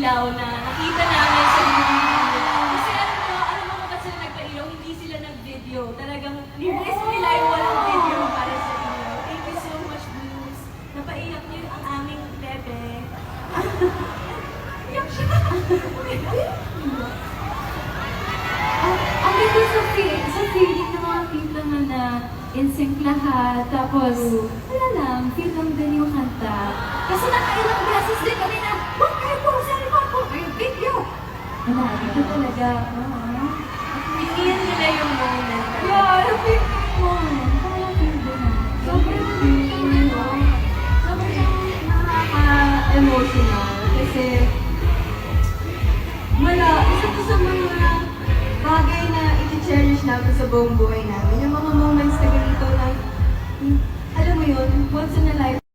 ilaw na nakita namin sa video. Kasi alam mo ba't sila nagpa-ilaw? Hindi sila nag-video. Talagang ni-risk nila yung walang video para sa ilaw. Thank you so much, Blues. Napaiyak niyo ang aming bebe. Iyak siya. Ang ganda sa feeling ng mga team naman na in sync lahat. Tapos, wala lang, feel lang din yung kanta. Kasi nakailang beses din kami na, wag kayo po, saan mo ako? May video! Wala, ito talaga. Piniin nila yung moment. Yeah, yung feel moment. Parang feel din. Sobrang nakaka-emotional. Kasi, isa to sa mga bagay na i-cherish namin sa buong buhay namin. Yung mga moments na ganito na, alam mo yun, once in a